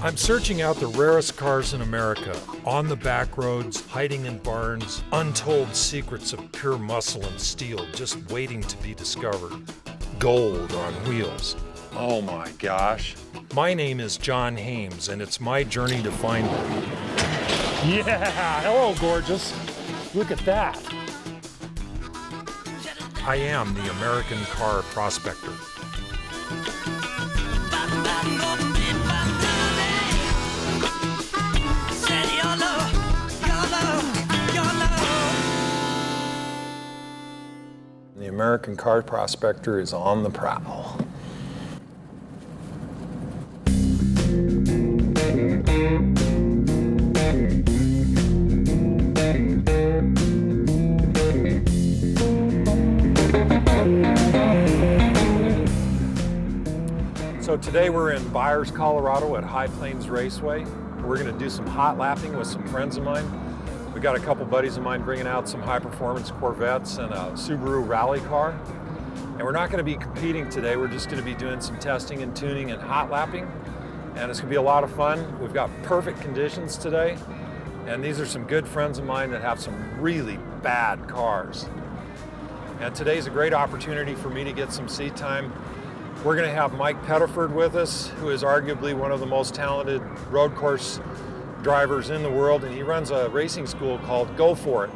I'm searching out the rarest cars in America, on the back roads, hiding in barns, untold secrets of pure muscle and steel just waiting to be discovered. Gold on wheels. Oh my gosh. My name is John Hames, and it's my journey to find them. Yeah, hello gorgeous. Look at that. I am the American Car Prospector. The American Car Prospector is on the prowl. So today we're in Byers, Colorado at High Plains Raceway. We're going to do some hot lapping with some friends of mine. We got a couple buddies of mine bringing out some high-performance Corvettes and a Subaru rally car. And we're not going to be competing today. We're just going to be doing some testing and tuning and hot lapping. And it's going to be a lot of fun. We've got perfect conditions today. And these are some good friends of mine that have some really bad cars. And today's a great opportunity for me to get some seat time. We're going to have Mike Pettiford with us, who is arguably one of the most talented road course drivers in the world, and he runs a racing school called Go For It.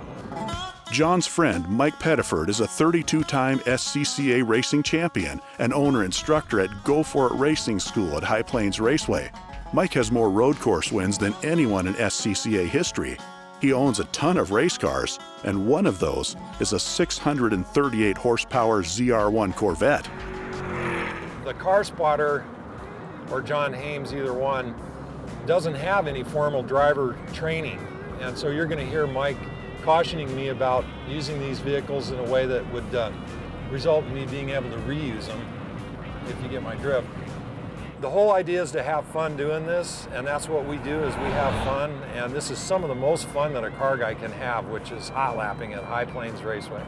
John's friend, Mike Pettiford, is a 32-time SCCA racing champion and owner-instructor at Go For It Racing School at High Plains Raceway. Mike has more road course wins than anyone in SCCA history. He owns a ton of race cars, and one of those is a 638 horsepower ZR1 Corvette. The car spotter, or John Hames, either one, doesn't have any formal driver training. And so you're going to hear Mike cautioning me about using these vehicles in a way that would result in me being able to reuse them, if you get my drift. The whole idea is to have fun doing this, and that's what we do, is we have fun. And this is some of the most fun that a car guy can have, which is hot lapping at High Plains Raceway.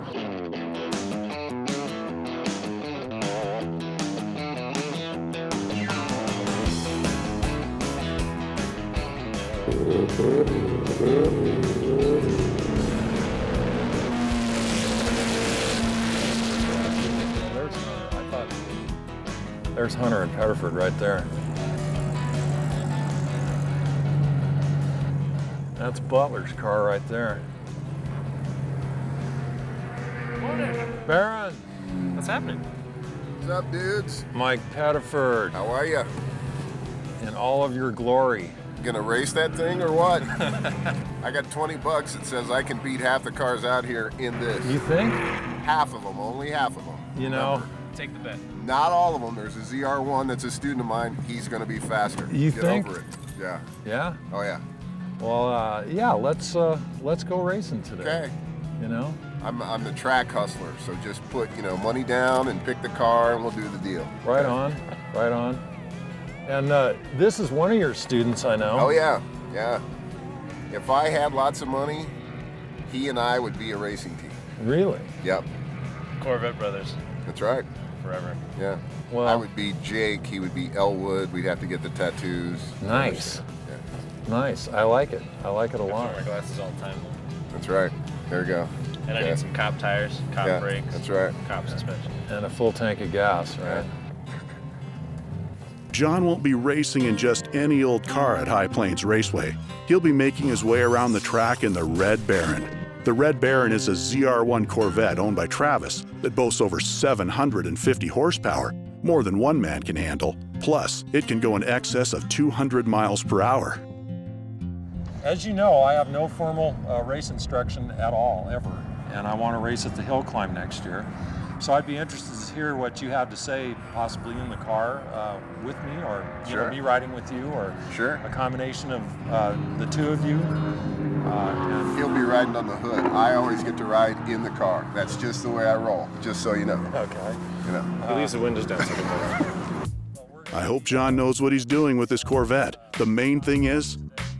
There's Hunter and Pettiford right there. That's Butler's car right there. Morning. Baron. What's happening? What's up, dudes? Mike Pettiford. How are you? In all of your glory. Gonna race that thing or what? I got 20 bucks that says I can beat half the cars out here in this. You think? Half of them, only half of them. You know? Take the bet. Not all of them. There's a ZR1 that's a student of mine. He's gonna be faster. You Get think? over it. Yeah. Yeah? Oh yeah. Well, yeah, let's go racing today. Okay. You know? I'm the track hustler, so just put, money down and pick the car and we'll do the deal. Right on, right on. And this is one of your students, I know. Oh yeah, yeah. If I had lots of money, he and I would be a racing team. Really? Yep. Corvette brothers. That's right. Forever. Yeah. Well, I would be Jake, he would be Elwood, we'd have to get the tattoos. Nice. Yeah. Nice. I like it. I like it a I lot. wear my glasses all the time though. That's right. There we go. And I need some cop tires, cop brakes. That's right. Cop suspension. And a full tank of gas, right? John won't be racing in just any old car at High Plains Raceway. He'll be making his way around the track in the Red Baron. The Red Baron is a ZR1 Corvette owned by Travis that boasts over 750 horsepower, more than one man can handle. Plus, it can go in excess of 200 miles per hour. As you know, I have no formal race instruction at all, ever. And I want to race at the hill climb next year. So I'd be interested to hear what you have to say, possibly in the car with me, or me riding with you, or a combination of the two of you. He'll be riding on the hood. I always get to ride in the car. That's just the way I roll, just so you know. Okay. He leaves the windows down so I hope John knows what he's doing with this Corvette. The main thing is,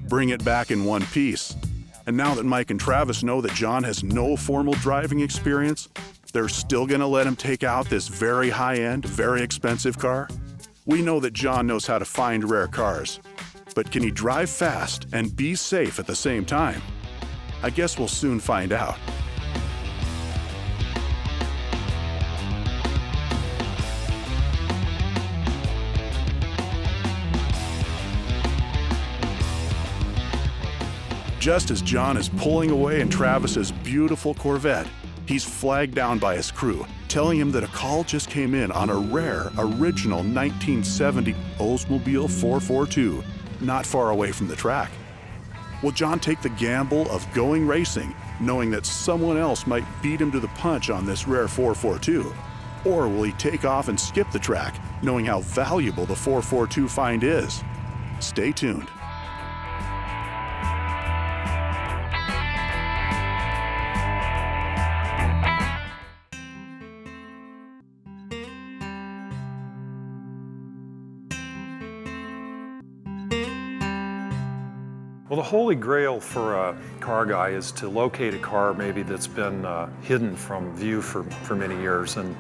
bring it back in one piece. And now that Mike and Travis know that John has no formal driving experience, they're still gonna let him take out this very high-end, very expensive car? We know that John knows how to find rare cars. But can he drive fast and be safe at the same time? I guess we'll soon find out. Just as John is pulling away in Travis's beautiful Corvette, he's flagged down by his crew, telling him that a call just came in on a rare, original 1970 Oldsmobile 442, not far away from the track. Will John take the gamble of going racing, knowing that someone else might beat him to the punch on this rare 442? Or will he take off and skip the track, knowing how valuable the 442 find is? Stay tuned. Well, the holy grail for a car guy is to locate a car maybe that's been hidden from view for many years. And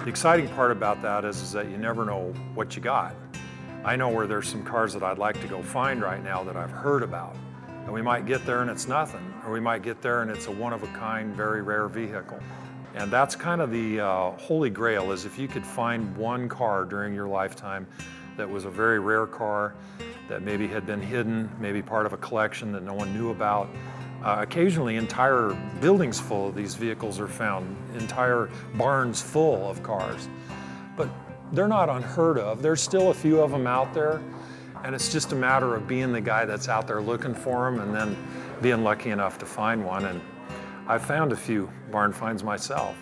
the exciting part about that is that you never know what you got. I know where there's some cars that I'd like to go find right now that I've heard about. And we might get there and it's nothing, or we might get there and it's a one-of-a-kind, very rare vehicle. And that's kind of the holy grail, is if you could find one car during your lifetime that was a very rare car, that maybe had been hidden, maybe part of a collection that no one knew about. Occasionally, entire buildings full of these vehicles are found, entire barns full of cars. But they're not unheard of. There's still a few of them out there, and it's just a matter of being the guy that's out there looking for them and then being lucky enough to find one. And I've found a few barn finds myself.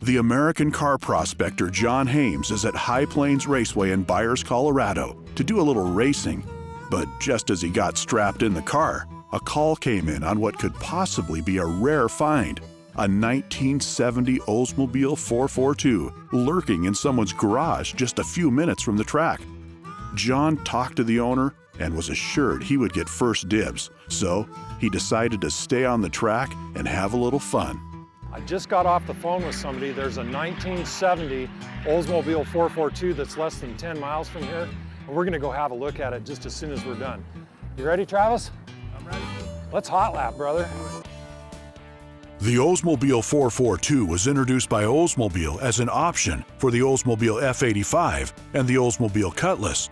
The American Car Prospector John Hames is at High Plains Raceway in Byers, Colorado to do a little racing. But just as he got strapped in the car, a call came in on what could possibly be a rare find, a 1970 Oldsmobile 442 lurking in someone's garage just a few minutes from the track. John talked to the owner and was assured he would get first dibs, so he decided to stay on the track and have a little fun. I just got off the phone with somebody. There's a 1970 Oldsmobile 442 that's less than 10 miles from here, and we're gonna go have a look at it just as soon as we're done. You ready, Travis? I'm ready. Let's hot lap, brother. The Oldsmobile 442 was introduced by Oldsmobile as an option for the Oldsmobile F85 and the Oldsmobile Cutlass.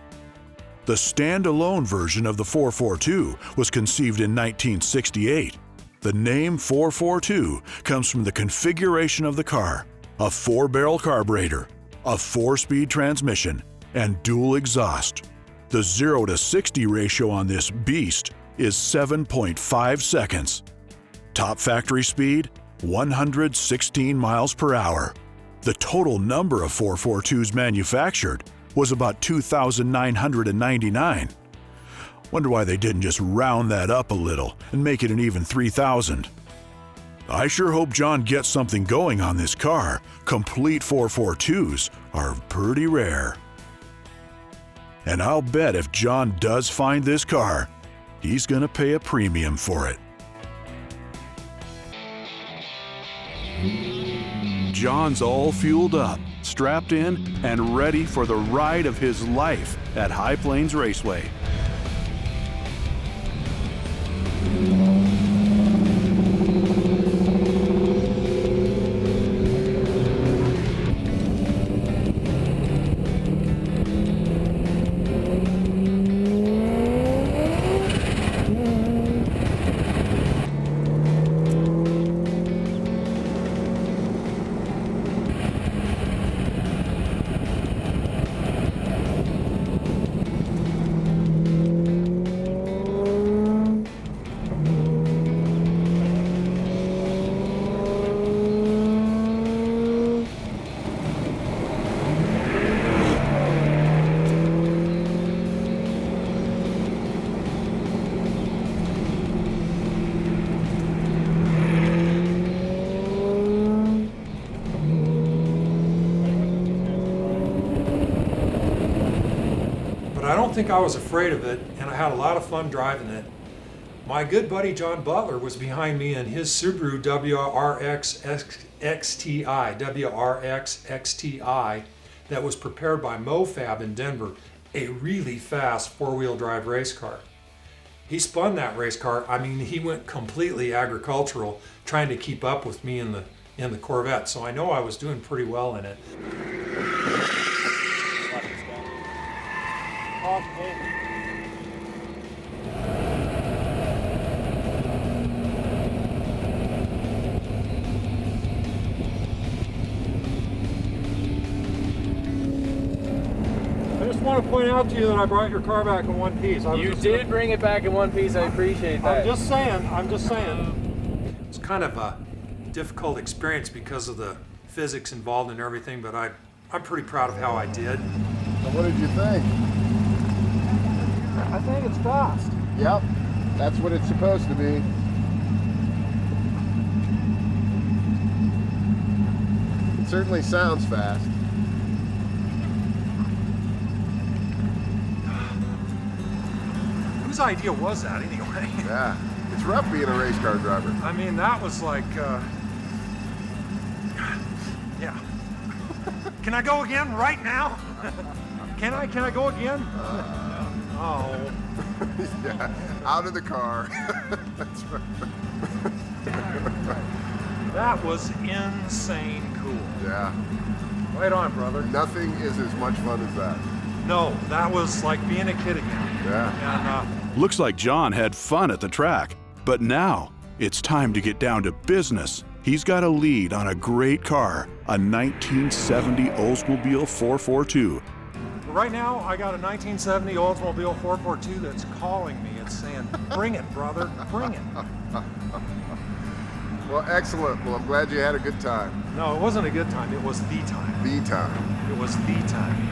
The standalone version of the 442 was conceived in 1968. The name 442 comes from the configuration of the car: a 4-barrel carburetor, a 4-speed transmission, and dual exhaust. The 0 to 60 ratio on this beast is 7.5 seconds. Top factory speed, 116 miles per hour. The total number of 442s manufactured was about 2,999. Wonder why they didn't just round that up a little and make it an even 3,000. I sure hope John gets something going on this car. Complete 442s are pretty rare. And I'll bet if John does find this car, he's gonna pay a premium for it. John's all fueled up, strapped in, and ready for the ride of his life at High Plains Raceway. I don't think I was afraid of it, and I had a lot of fun driving it. My good buddy John Butler was behind me in his Subaru WRX XTI, that was prepared by MoFab in Denver, a really fast four-wheel drive race car. He spun that race car. I mean, he went completely agricultural, trying to keep up with me in the Corvette. So I know I was doing pretty well in it. I just want to point out to you that I brought your car back in one piece. You did bring it back in one piece. I appreciate that. I'm just saying. It's kind of a difficult experience because of the physics involved and everything, but I'm pretty proud of how I did. So what did you think? I think it's fast. Yep, that's what it's supposed to be. It certainly sounds fast. Whose idea was that anyway? Yeah, it's rough being a race car driver. I mean, that was like, yeah. Can I go again right now? Can I go again? Oh. Yeah, out of the car. That's right. That was insane cool. Yeah. Right on, brother. Nothing is as much fun as that. No, that was like being a kid again. Yeah. And Looks like John had fun at the track, but now it's time to get down to business. He's got a lead on a great car, a 1970 Oldsmobile 442. right now, I got a 1970 Oldsmobile 442 that's calling me. It's saying, bring it, brother, bring it. Well, excellent. Well, I'm glad you had a good time. No, it wasn't a good time. It was the time. The time. It was the time.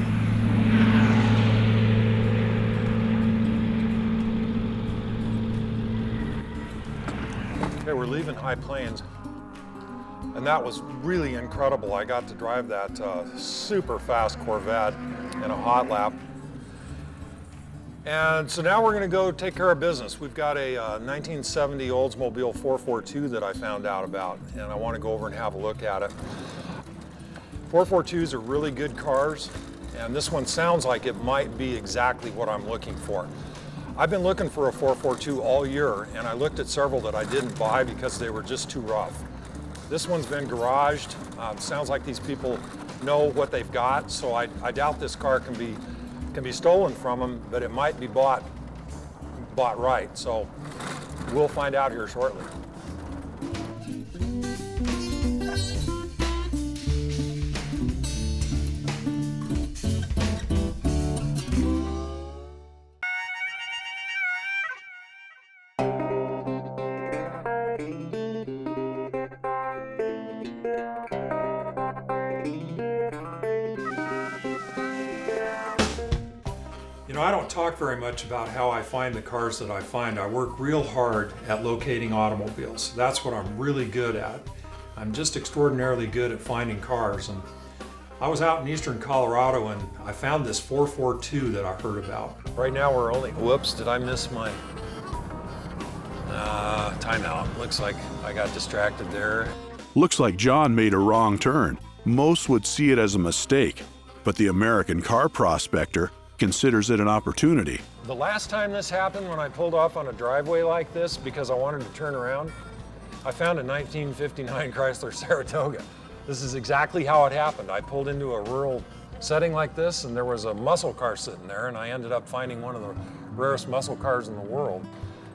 Okay, we're leaving High Plains, and that was really incredible. I got to drive that super fast Corvette in a hot lap. And so now we're going to go take care of business. We've got a 1970 Oldsmobile 442 that I found out about, and I want to go over and have a look at it. 442s are really good cars, and this one sounds like it might be exactly what I'm looking for. I've been looking for a 442 all year, and I looked at several that I didn't buy because they were just too rough. This one's been garaged. Sounds like these people know what they've got, so I doubt this car can be stolen from them, but it might be bought right. So we'll find out here shortly. You know, I don't talk very much about how I find the cars that I find. I work real hard at locating automobiles. That's what I'm really good at. I'm just extraordinarily good at finding cars. And I was out in eastern Colorado and I found this 442 that I heard about. Right now we're only, whoops, did I miss my timeout? Looks like I got distracted there. Looks like John made a wrong turn. Most would see it as a mistake, but the American Car Prospector considers it an opportunity. The last time this happened, when I pulled off on a driveway like this because I wanted to turn around, I found a 1959 Chrysler Saratoga. This is exactly how it happened. I pulled into a rural setting like this and there was a muscle car sitting there and I ended up finding one of the rarest muscle cars in the world.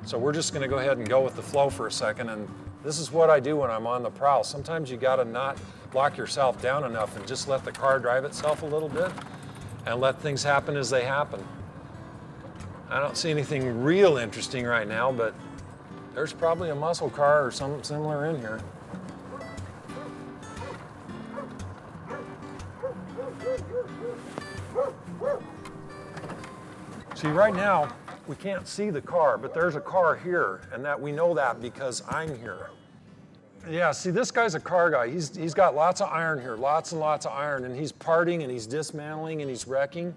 So we're just gonna go ahead and go with the flow for a second, and this is what I do when I'm on the prowl. Sometimes you gotta not lock yourself down enough and just let the car drive itself a little bit and let things happen as they happen. I don't see anything real interesting right now, but there's probably a muscle car or something similar in here. See, right now, we can't see the car, but there's a car here, and that we know that because I'm here. Yeah, see, this guy's a car guy. He's got lots of iron here, lots and lots of iron, and he's parting and he's dismantling and he's wrecking.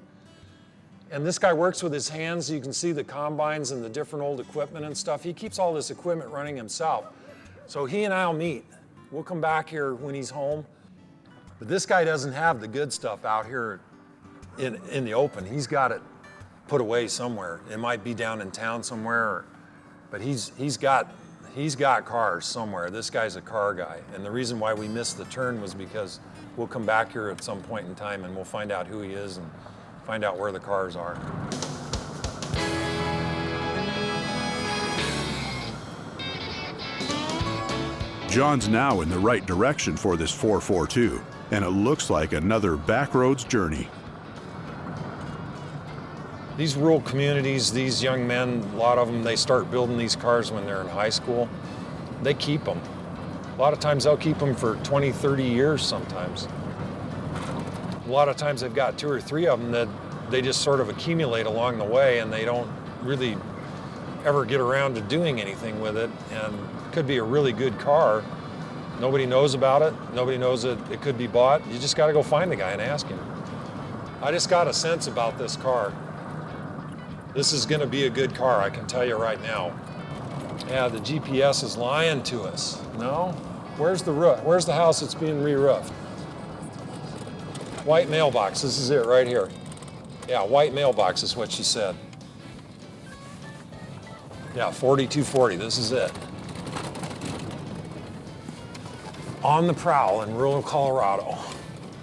And this guy works with his hands. You can see the combines and the different old equipment and stuff. He keeps all this equipment running himself. So he and I'll meet. We'll come back here when he's home. But this guy doesn't have the good stuff out here in the open. He's got it put away somewhere. It might be down in town somewhere, but he's got cars somewhere. This guy's a car guy. And the reason why we missed the turn was because we'll come back here at some point in time and we'll find out who he is and find out where the cars are. John's now in the right direction for this 442, and it looks like another backroads journey. These rural communities, these young men, a lot of them, they start building these cars when they're in high school. They keep them. A lot of times they'll keep them for 20, 30 years sometimes. A lot of times they've got 2 or 3 of them that they just sort of accumulate along the way and they don't really ever get around to doing anything with it. And it could be a really good car. Nobody knows about it. Nobody knows that it could be bought. You just got to go find the guy and ask him. I just got a sense about this car. This is going to be a good car, I can tell you right now. Yeah, the GPS is lying to us. No? Where's the roof? Where's the house that's being re-roofed? White mailbox, this is it right here. Yeah, white mailbox is what she said. Yeah, 4240, this is it. On the prowl in rural Colorado.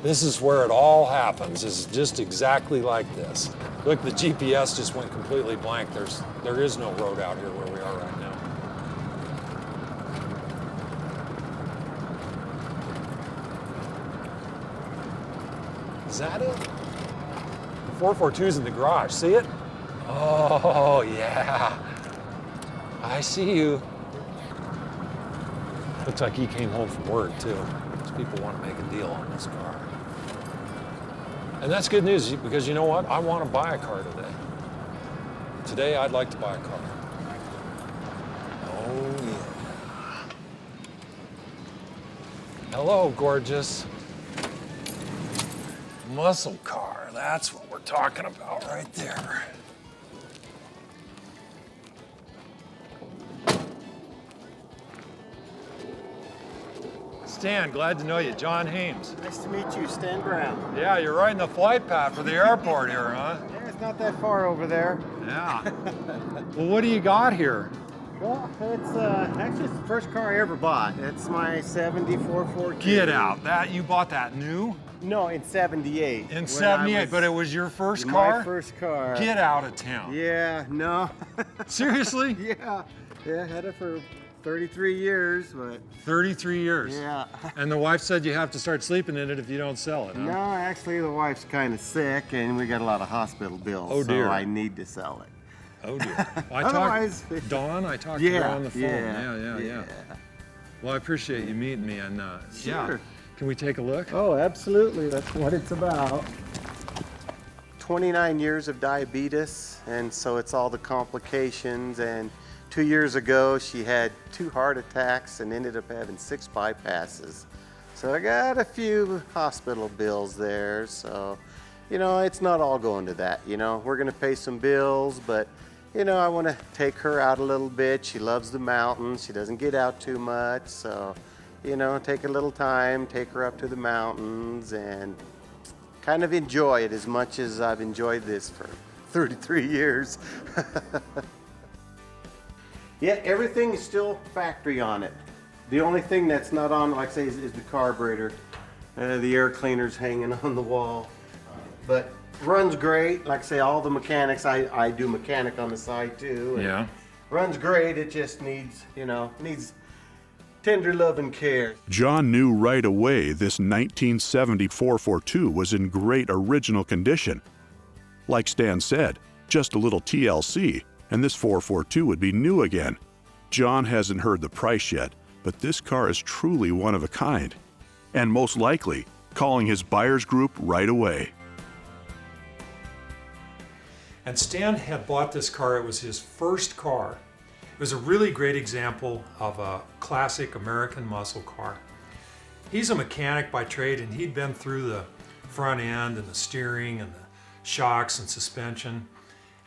This is where it all happens, is just exactly like this. Look, the GPS just went completely blank. There is no road out here where we are right now. Is that it? The 442's in the garage, see it? Oh, yeah. I see you. Looks like he came home from work, too. These people want to make a deal on this car. And that's good news, because you know what? I want to buy a car today. Today, I'd like to buy a car. Oh, yeah. Hello, gorgeous. Muscle car, that's what we're talking about right there. Stan, glad to know you. John Hames. Nice to meet you, Stan Brown. Yeah, you're riding the flight path for the airport here, huh? Yeah, it's not that far over there. Yeah. Well, what do you got here? Well, it's actually it's the first car I ever bought. It's my 74 Ford. Get out. You bought that new? No, in 78. In 78, but it was your first car? My first car. Get out of town. Yeah, no. Seriously? Yeah. Yeah, had it for 33 years, but... 33 years? Yeah. And the wife said you have to start sleeping in it if you don't sell it, huh? No, actually the wife's kind of sick and we got a lot of hospital bills. Oh, dear. So I need to sell it. Oh, dear. Otherwise... Dawn, I talked to her on the phone. Yeah. Yeah. Well, I appreciate you meeting me, and Sure. yeah. Can we take a look? Oh, absolutely. That's what it's about. 29 years of diabetes, and so it's all the complications. And 2 years ago, she had 2 heart attacks and ended up having 6 bypasses. So I got a few hospital bills there. So, you know, it's not all going to that. You know, we're going to pay some bills, but, you know, I want to take her out a little bit. She loves the mountains. She doesn't get out too much. So, you know, take a little time, take her up to the mountains and kind of enjoy it as much as I've enjoyed this for 33 years. Yeah, everything is still factory on it. The only thing that's not on, like I say, is the carburetor. The air cleaner's hanging on the wall. But runs great. Like I say, all the mechanics, I do mechanic on the side too. Yeah. Runs great. It just needs, you know, needs tender love and care. John knew right away this 1970 442 was in great original condition. Like Stan said, just a little TLC, and this 442 would be new again. John hasn't heard the price yet, but this car is truly one of a kind, and most likely calling his buyers group right away. And Stan had bought this car. It was his first car. It was a really great example of a classic American muscle car. He's a mechanic by trade, and he'd been through the front end and the steering and the shocks and suspension.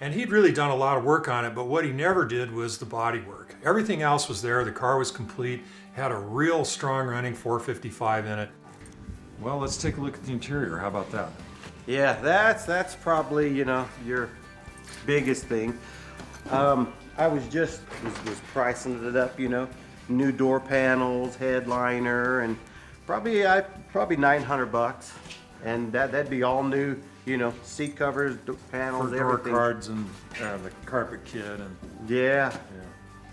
And he'd really done a lot of work on it, but what he never did was the body work. Everything else was there. The car was complete, had a real strong running 455 in it. Well, let's take a look at the interior. How about that? Yeah, that's probably, you know, your biggest thing. I was pricing it up, you know, new door panels, headliner, and probably $900 bucks, and that'd be all new, you know, seat covers, panels, For door everything. cards and the carpet kit and Yeah.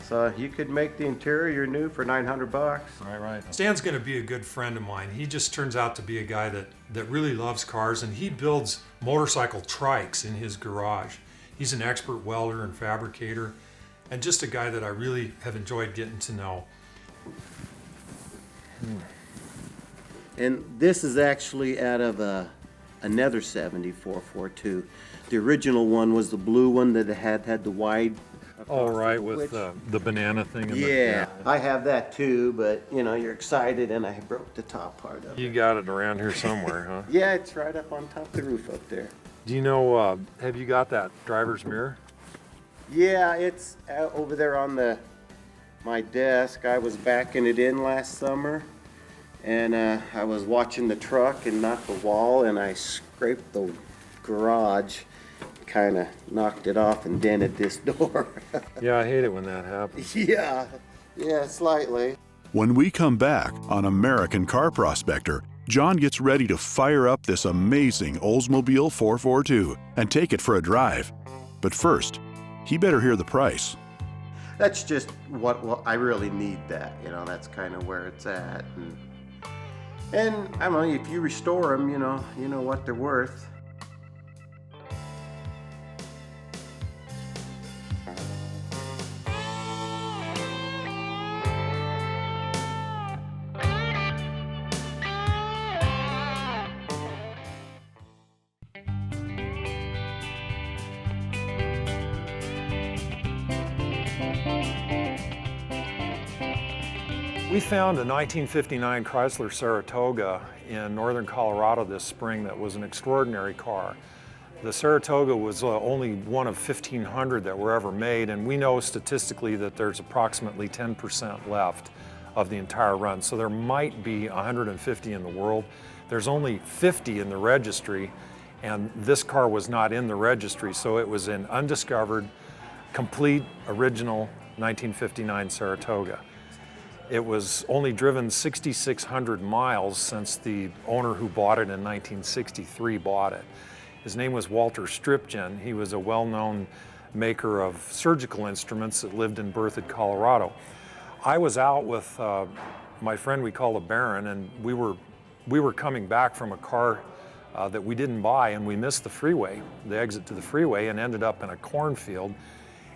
So you could make the interior new for $900 bucks. right. Stan's going to be a good friend of mine. He just turns out to be a guy that really loves cars, and he builds motorcycle trikes in his garage. He's an expert welder and fabricator, and just a guy that I really have enjoyed getting to know. And this is actually out of another 7442. The original one was the blue one that had the wide. Oh, right, with the banana thing. And Yeah, I have that too, but you know, you're excited and I broke the top part of it. You got it around here somewhere, huh? Yeah, it's right up on top of the roof up there. Do you know, have you got that driver's mirror? Yeah, it's over there on my desk. I was backing it in last summer, and I was watching the truck and knocked the wall, and I scraped the garage, kind of knocked it off and dented this door. Yeah, I hate it when that happens. Yeah, slightly. When we come back on American Car Prospector, John gets ready to fire up this amazing Oldsmobile 442 and take it for a drive. But first, he better hear the price. That's just what I really need that, you know, that's kind of where it's at. And I don't know, if you restore them, you know what they're worth. We found a 1959 Chrysler Saratoga in northern Colorado this spring that was an extraordinary car. The Saratoga was only one of 1,500 that were ever made, and we know statistically that there's approximately 10% left of the entire run. So there might be 150 in the world. There's only 50 in the registry, and this car was not in the registry, so it was an undiscovered, complete, original 1959 Saratoga. It was only driven 6,600 miles since the owner who bought it in 1963 bought it. His name was Walter Stripgen. He was a well-known maker of surgical instruments that lived in Berthoud, Colorado. I was out with my friend we call the Baron, and we were coming back from a car that we didn't buy, and we missed the freeway, the exit to the freeway, and ended up in a cornfield.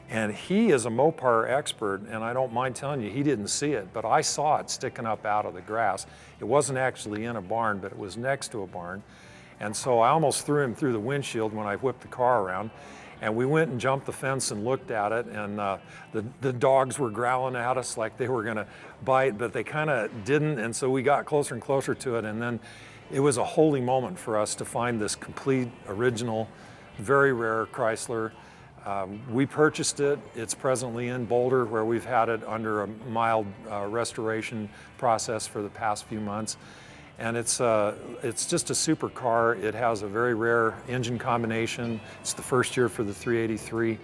And he is a Mopar expert, and I don't mind telling you, he didn't see it, but I saw it sticking up out of the grass. It wasn't actually in a barn, but it was next to a barn. And so I almost threw him through the windshield when I whipped the car around. And we went and jumped the fence and looked at it, and the dogs were growling at us like they were gonna bite, but they kind of didn't, and so we got closer and closer to it, and then it was a holy moment for us to find this complete, original, very rare Chrysler. We purchased it. It's presently in Boulder, where we've had it under a mild restoration process for the past few months. And it's just a super car. It has a very rare engine combination. It's the first year for the 383. It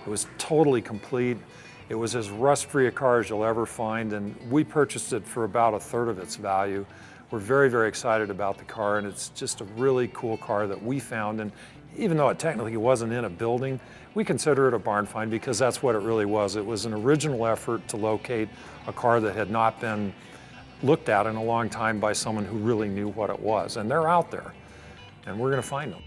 was totally complete. It was as rust-free a car as you'll ever find, and we purchased it for about 1/3 of its value. We're very, very excited about the car, and it's just a really cool car that we found. And even though it technically wasn't in a building, we consider it a barn find because that's what it really was. It was an original effort to locate a car that had not been looked at in a long time by someone who really knew what it was. And they're out there, and we're gonna find them.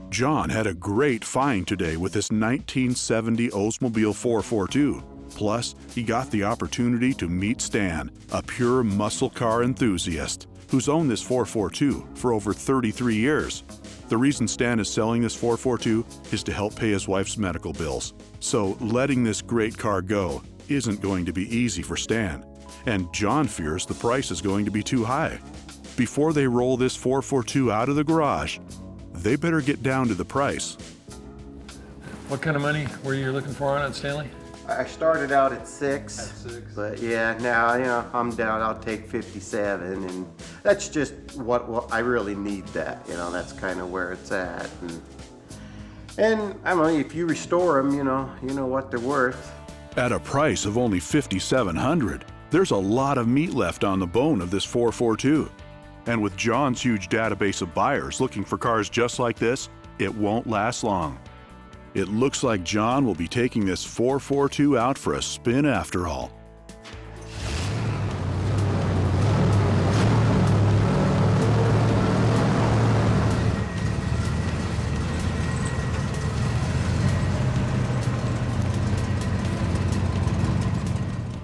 John had a great find today with this 1970 Oldsmobile 442. Plus, he got the opportunity to meet Stan, a pure muscle car enthusiast, who's owned this 442 for over 33 years. The reason Stan is selling this 442 is to help pay his wife's medical bills. So letting this great car go isn't going to be easy for Stan, and John fears the price is going to be too high. Before they roll this 442 out of the garage, they better get down to the price. What kind of money were you looking for on it, Stanley? I started out at 6. But yeah, now, you know, I'm down, I'll take 57, and that's just what I really need that, you know, that's kind of where it's at. And I don't know, if you restore them, you know what they're worth. At a price of only $5,700, there's a lot of meat left on the bone of this 442. And with John's huge database of buyers looking for cars just like this, it won't last long. It looks like John will be taking this 442 out for a spin after all.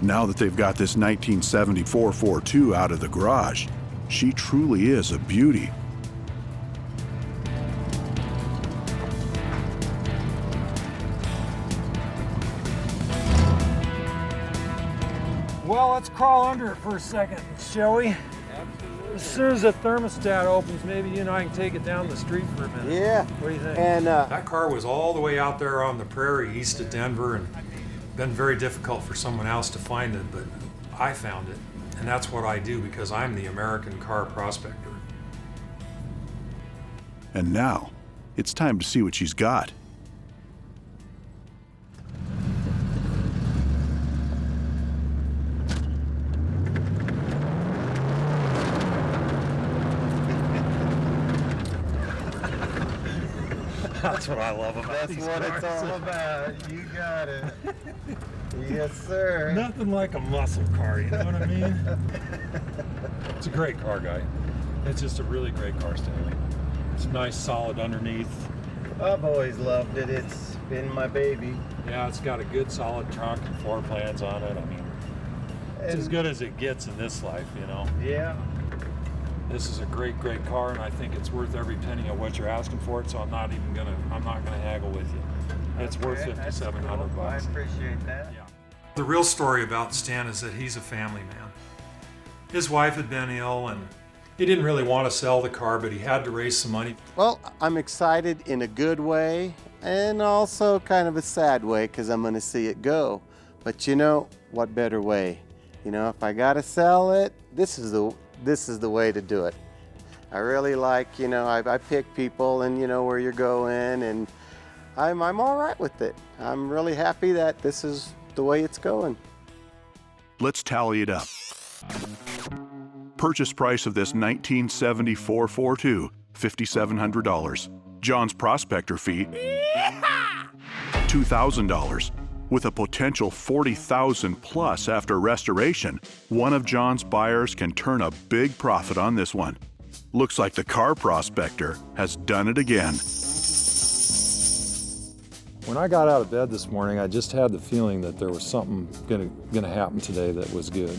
Now that they've got this 1970 442 out of the garage, she truly is a beauty. Well, let's crawl under it for a second, shall we? Absolutely. As soon as the thermostat opens, maybe you and I can take it down the street for a minute. Yeah. What do you think? And That car was all the way out there on the prairie east of Denver, and been very difficult for someone else to find it, but I found it. And that's what I do because I'm the American Car Prospector. And now, it's time to see what she's got. That's what I love about that's these what cars. it's all about. You got it. Yes, sir. Nothing like a muscle car, you know what I mean? It's a great car, guy. It's just a really great car, Stanley. It's nice, solid underneath. I've always loved it. It's been my baby. Yeah, it's got a good, solid trunk and floor plans on it. I mean, it's as good as it gets in this life, you know? Yeah. This is a great, great car, and I think it's worth every penny of what you're asking for it, so I'm not gonna haggle with you. It's worth $5,700 bucks. I appreciate that. Yeah. The real story about Stan is that he's a family man. His wife had been ill, and he didn't really want to sell the car, but he had to raise some money. Well, I'm excited in a good way and also kind of a sad way because I'm going to see it go. But you know, what better way? You know, if I got to sell it, this is the way to do it. I really like, you know, I pick people and you know where you're going, and I'm all right with it. I'm really happy that this is the way it's going. Let's tally it up. Purchase price of this 1970 442, $5,700. John's prospector fee, $2,000. With a potential $40,000 plus after restoration, one of John's buyers can turn a big profit on this one. Looks like the Car Prospector has done it again. When I got out of bed this morning, I just had the feeling that there was something gonna happen today that was good.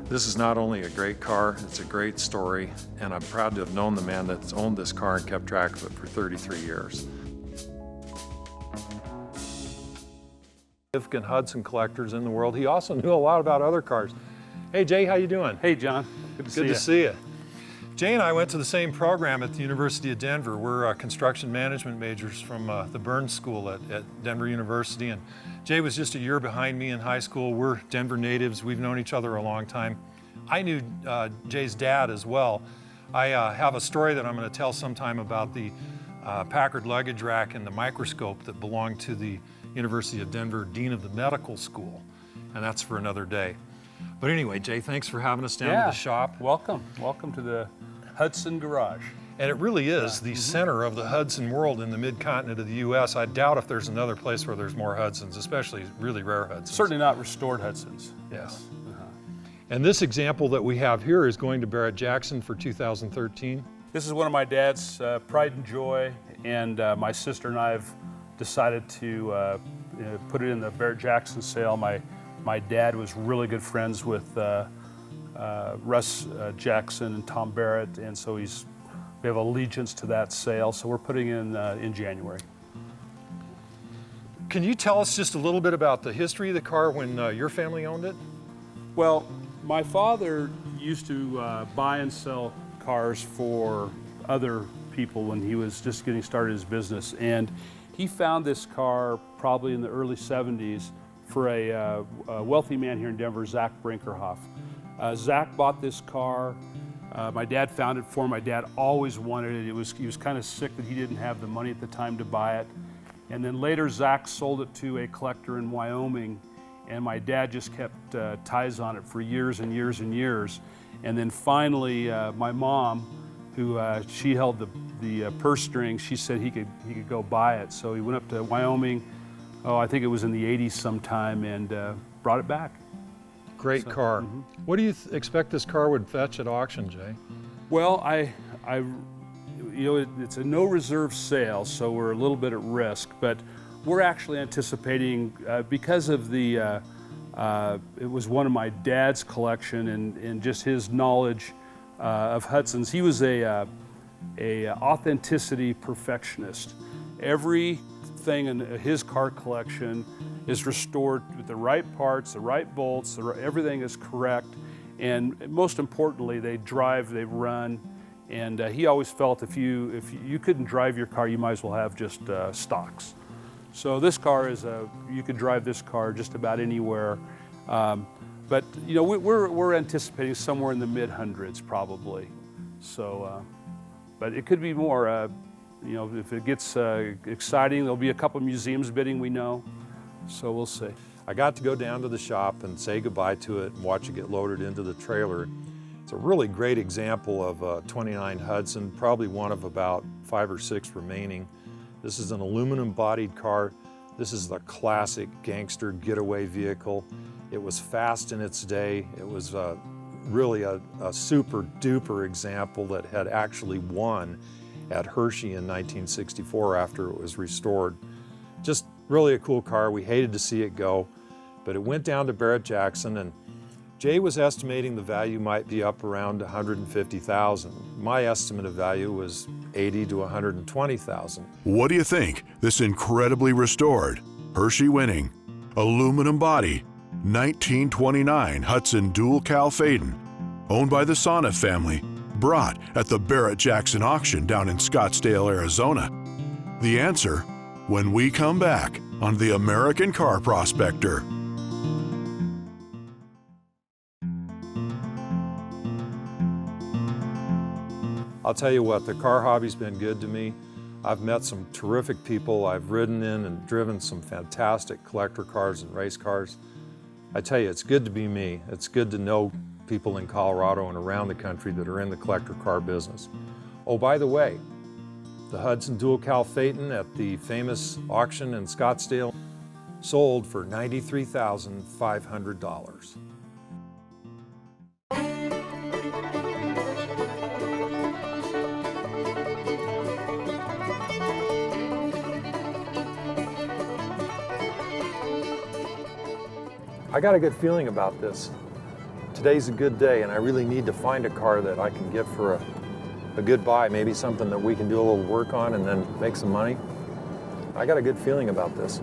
This is not only a great car, it's a great story, and I'm proud to have known the man that's owned this car and kept track of it for 33 years. Significant Hudson collectors in the world. He also knew a lot about other cars. Hey Jay, how you doing? Hey John, good to see you. Jay and I went to the same program at the University of Denver. We're construction management majors from the Burns School at Denver University, and Jay was just a year behind me in high school. We're Denver natives. We've known each other a long time. I knew Jay's dad as well. I have a story that I'm going to tell sometime about the Packard luggage rack and the microscope that belonged to the University of Denver Dean of the Medical School, and that's for another day. But anyway, Jay, thanks for having us down to the shop. Welcome to the Hudson Garage. And it really is the center of the Hudson world in the mid-continent of the U.S. I doubt if there's another place where there's more Hudsons, especially really rare Hudsons. Certainly not restored Hudsons. Yes. And this example that we have here is going to Barrett-Jackson for 2013. This is one of my dad's pride and joy, and my sister and I have decided to put it in the Barrett-Jackson sale. My dad was really good friends with Russ Jackson and Tom Barrett, and so we have allegiance to that sale. So we're putting it in January. can you tell us just a little bit about the history of the car when your family owned it? Well, my father used to buy and sell cars for other people when he was just getting started his business. And he found this car probably in the early 70s for a wealthy man here in Denver, Zach Brinkerhoff. Zach bought this car. My dad found it for him. My dad always wanted it. He was kind of sick that he didn't have the money at the time to buy it. And then later, Zach sold it to a collector in Wyoming, and my dad just kept ties on it for years and years and years. And then finally, my mom, who she held the purse string, she said he could go buy it. So he went up to Wyoming, I think it was in the 80s sometime, and brought it back. Great car. What do you expect this car would fetch at auction, Jay? Well, it's a no reserve sale, so we're a little bit at risk, but we're actually anticipating, because of it was one of my dad's collection and just his knowledge of Hudson's. He was a authenticity perfectionist. Everything in his car collection is restored with the right parts, the right bolts, everything is correct, and most importantly, they drive, they run. And he always felt if you couldn't drive your car, you might as well have just stocks. So this car you could drive this car just about anywhere. But we're anticipating somewhere in the mid-hundreds probably. So, but it could be more. If it gets exciting, there'll be a couple museums bidding, we know. So we'll see. I got to go down to the shop and say goodbye to it and watch it get loaded into the trailer. It's a really great example of a 29 Hudson, probably one of about 5 or 6 remaining. This is an aluminum bodied car. This is the classic gangster getaway vehicle. It was fast in its day. It was really a super duper example that had actually won at Hershey in 1964 after it was restored. Just really a cool car. We hated to see it go, but it went down to Barrett-Jackson, and Jay was estimating the value might be up around $150,000. My estimate of value was $80,000 to $120,000. What do you think? This incredibly restored, Hershey winning, aluminum body, 1929 Hudson Dual Cowl Phaeton, owned by the Sonneff family, brought at the Barrett-Jackson auction down in Scottsdale, Arizona. The answer when we come back on the American Car Prospector. I'll tell you what, the car hobby's been good to me. I've met some terrific people. I've ridden in and driven some fantastic collector cars and race cars. I tell you, it's good to be me. It's good to know people in Colorado and around the country that are in the collector car business. Oh, by the way, the Hudson Dual Cowl Phaeton at the famous auction in Scottsdale sold for $93,500. I got a good feeling about this. Today's a good day, and I really need to find a car that I can get for a good buy, maybe something that we can do a little work on and then make some money. I got a good feeling about this.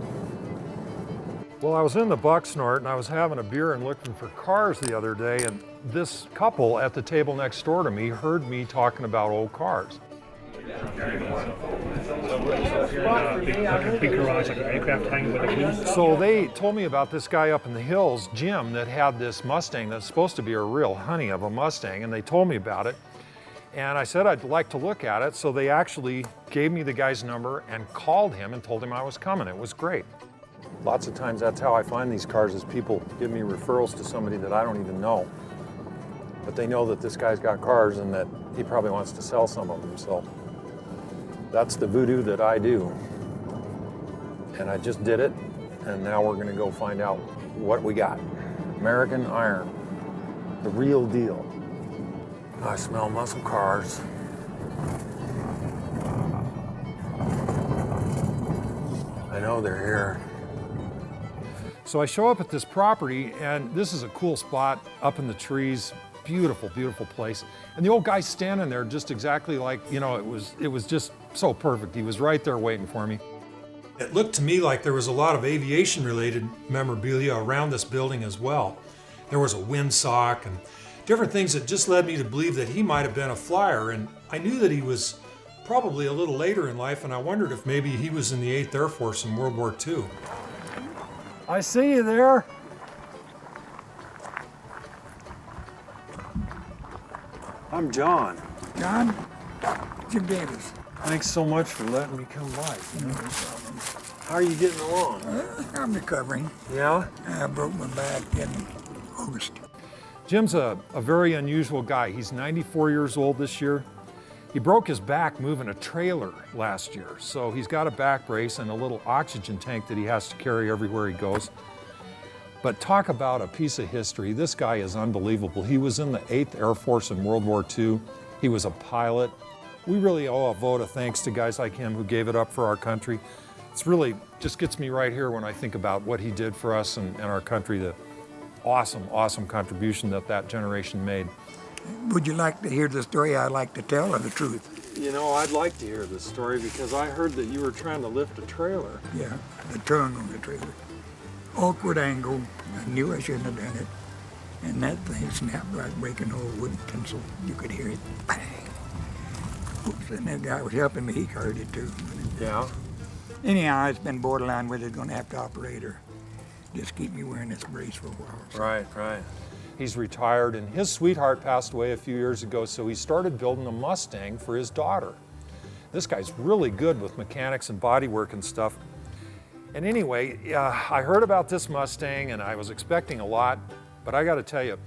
Well, I was in the Bucksnort and I was having a beer and looking for cars the other day, and this couple at the table next door to me heard me talking about old cars. Big garage, like an aircraft hangar with a cruise. So they told me about this guy up in the hills, Jim, that had this Mustang that's supposed to be a real honey of a Mustang, and they told me about it. And I said I'd like to look at it, so they actually gave me the guy's number and called him and told him I was coming. It was great. Lots of times that's how I find these cars, is people give me referrals to somebody that I don't even know. But they know that this guy's got cars and that he probably wants to sell some of them, so that's the voodoo that I do. And I just did it, and now we're gonna go find out what we got. American Iron, the real deal. I smell muscle cars. I know they're here. So I show up at this property, and this is a cool spot up in the trees. Beautiful, beautiful place. And the old guy's standing there just exactly like, it was just so perfect. He was right there waiting for me. It looked to me like there was a lot of aviation-related memorabilia around this building as well. There was a windsock and different things that just led me to believe that he might have been a flyer, and I knew that he was probably a little later in life, and I wondered if maybe he was in the 8th Air Force in World War II. I see you there. I'm John. John, Jim Davis. Thanks so much for letting me come by. How are you getting along? I'm recovering. Yeah? I broke my back in August. Jim's a very unusual guy. He's 94 years old this year. He broke his back moving a trailer last year, so he's got a back brace and a little oxygen tank that he has to carry everywhere he goes. But talk about a piece of history. This guy is unbelievable. He was in the 8th Air Force in World War II. He was a pilot. We really owe a vote of thanks to guys like him who gave it up for our country. It's really just gets me right here when I think about what he did for us and our country, the awesome, awesome contribution that generation made. Would you like to hear the story I like to tell or the truth? You know, I'd like to hear this story because I heard that you were trying to lift a trailer. Yeah, the tongue on the trailer. Awkward angle. I knew I shouldn't have done it. And that thing snapped like breaking old wooden tinsel. You could hear it. Bang. Oops, and that guy was helping me. He heard it too. Yeah? Anyhow, it's been borderline whether it's going to have to operate or just keep me wearing this brace for a while. So. Right. He's retired, and his sweetheart passed away a few years ago, so he started building a Mustang for his daughter. This guy's really good with mechanics and bodywork and stuff. And anyway, I heard about this Mustang, and I was expecting a lot, but I got to tell you,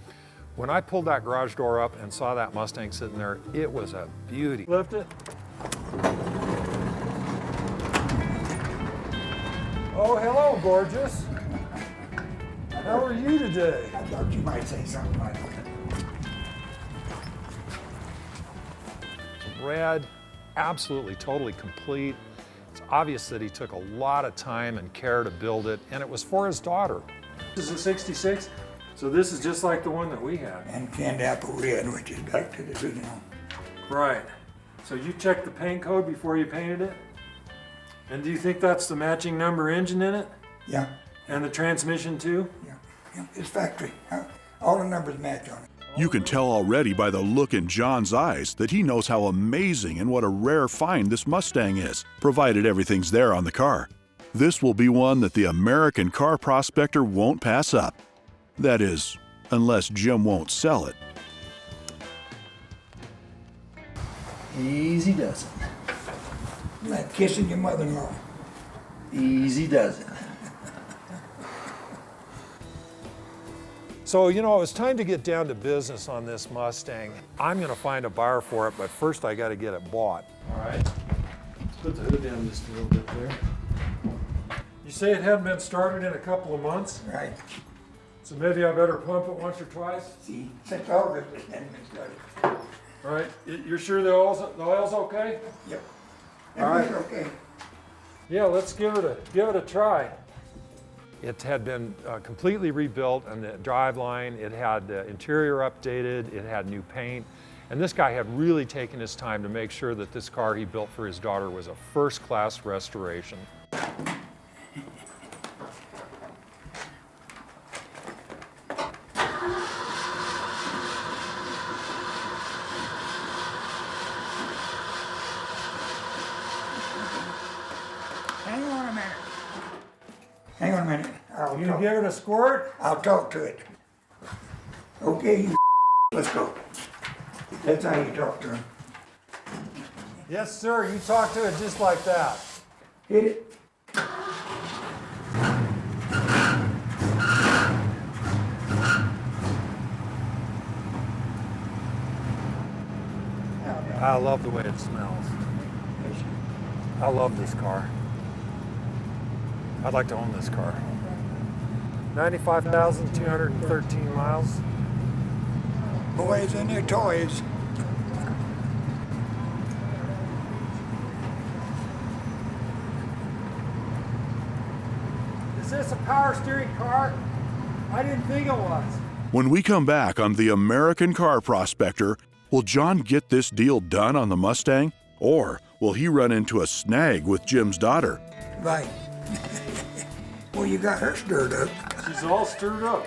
when I pulled that garage door up and saw that Mustang sitting there, it was a beauty. Lift it. Oh, hello, gorgeous. How are you today? I thought you might say something like that. Red, absolutely, totally complete. It's obvious that he took a lot of time and care to build it, and it was for his daughter. This is a 66, so this is just like the one that we had. And canned apple red, which is back to the original. Right. So you checked the paint code before you painted it? And do you think that's the matching number engine in it? Yeah. And the transmission too? Yeah, it's factory. All the numbers match on it. You can tell already by the look in John's eyes that he knows how amazing and what a rare find this Mustang is, provided everything's there on the car. This will be one that the American Car Prospector won't pass up. That is, unless Jim won't sell it. Easy does it. Like kissing your mother-in-law. Easy does it. So, you know, it was time to get down to business on this Mustang. I'm gonna find a buyer for it, but first I gotta get it bought. All right, let's put the hood down just a little bit there. You say it hadn't been started in a couple of months? Right. So maybe I better pump it once or twice? See, since August it hasn't been started. All right, you're sure the oil's okay? Yep. All right. Okay. Yeah, let's give it a try. It had been completely rebuilt on the driveline. It had the interior updated. It had new paint. And this guy had really taken his time to make sure that this car he built for his daughter was a first-class restoration. Hang on a minute. You gonna give it a squirt? I'll talk to it. Okay, you let's go. That's how you talk to him. Yes, sir. You talk to it just like that. Hit it. I love the way it smells. I love this car. I'd like to own this car. 95,213 miles. Boys and their toys. Is this a power steering car? I didn't think it was. When we come back on the American Car Prospector, will John get this deal done on the Mustang? Or will he run into a snag with Jim's daughter? Right. Well, you got her stirred up. She's all stirred up.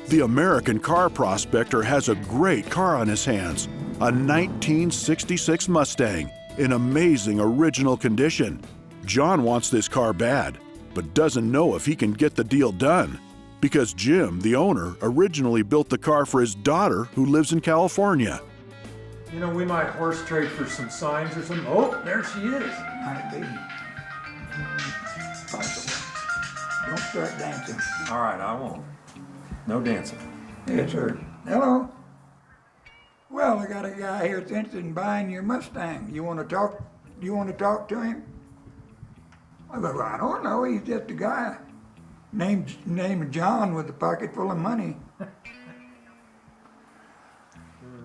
The American Car Prospector has a great car on his hands, a 1966 Mustang in amazing original condition. John wants this car bad, but doesn't know if he can get the deal done, because Jim, the owner, originally built the car for his daughter who lives in California. You know, we might horse trade for some signs or something. Oh, there she is. Might be. Possible. Don't start dancing. All right, I won't. No dancing. Yes, sir. Hello. Well, I got a guy here that's interested in buying your Mustang. You want to talk? You want to talk to him? I go, well, I don't know. He's just a guy named John with a pocket full of money.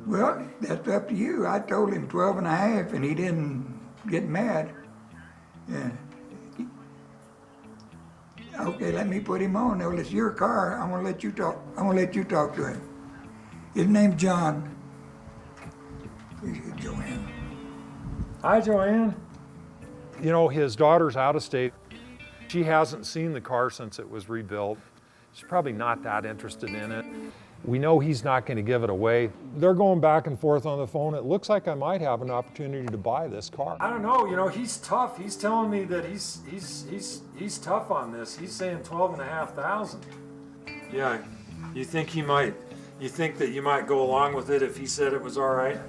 Well, that's up to you. I told him 12 and a half, and he didn't get mad. Yeah. Okay, let me put him on. Well, it's your car. I'm gonna let you talk. I'm gonna let you talk to him. His name's John. Here's Joanne. Hi, Joanne. You know, his daughter's out of state. She hasn't seen the car since it was rebuilt. She's probably not that interested in it. We know he's not going to give it away. They're going back and forth on the phone. It looks like I might have an opportunity to buy this car. I don't know, you know, he's tough. He's telling me that he's tough on this. He's saying 12,500. Yeah, you think that you might go along with it if he said it was all right?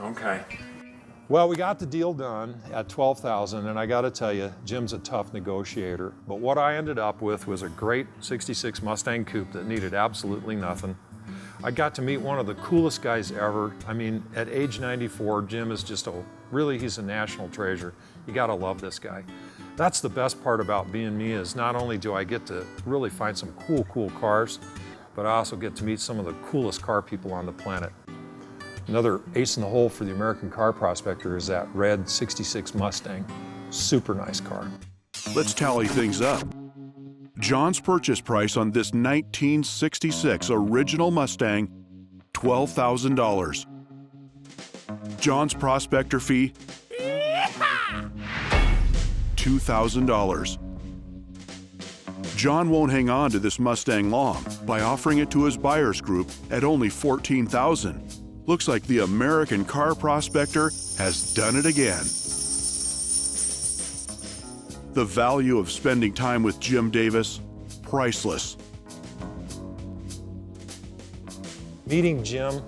Okay. Well, we got the deal done at 12,000, and I got to tell you, Jim's a tough negotiator. But what I ended up with was a great '66 Mustang coupe that needed absolutely nothing. I got to meet one of the coolest guys ever. I mean, at age 94, Jim is just he's a national treasure. You got to love this guy. That's the best part about being me, is not only do I get to really find some cool cars, but I also get to meet some of the coolest car people on the planet. Another ace in the hole for the American Car Prospector is that red '66 Mustang. Super nice car. Let's tally things up. John's purchase price on this 1966 original Mustang, $12,000. John's prospector fee, $2,000. John won't hang on to this Mustang long by offering it to his buyers group at only $14,000. Looks like the American Car Prospector has done it again. The value of spending time with Jim Davis, priceless. Meeting Jim,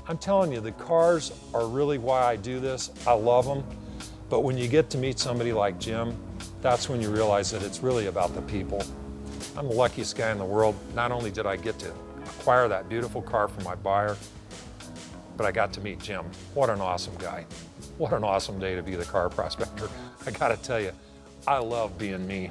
I'm telling you, the cars are really why I do this. I love them. But when you get to meet somebody like Jim, that's when you realize that it's really about the people. I'm the luckiest guy in the world. Not only did I get to acquire that beautiful car for my buyer, but I got to meet Jim. What an awesome guy. What an awesome day to be the car prospector. I gotta tell you, I love being me.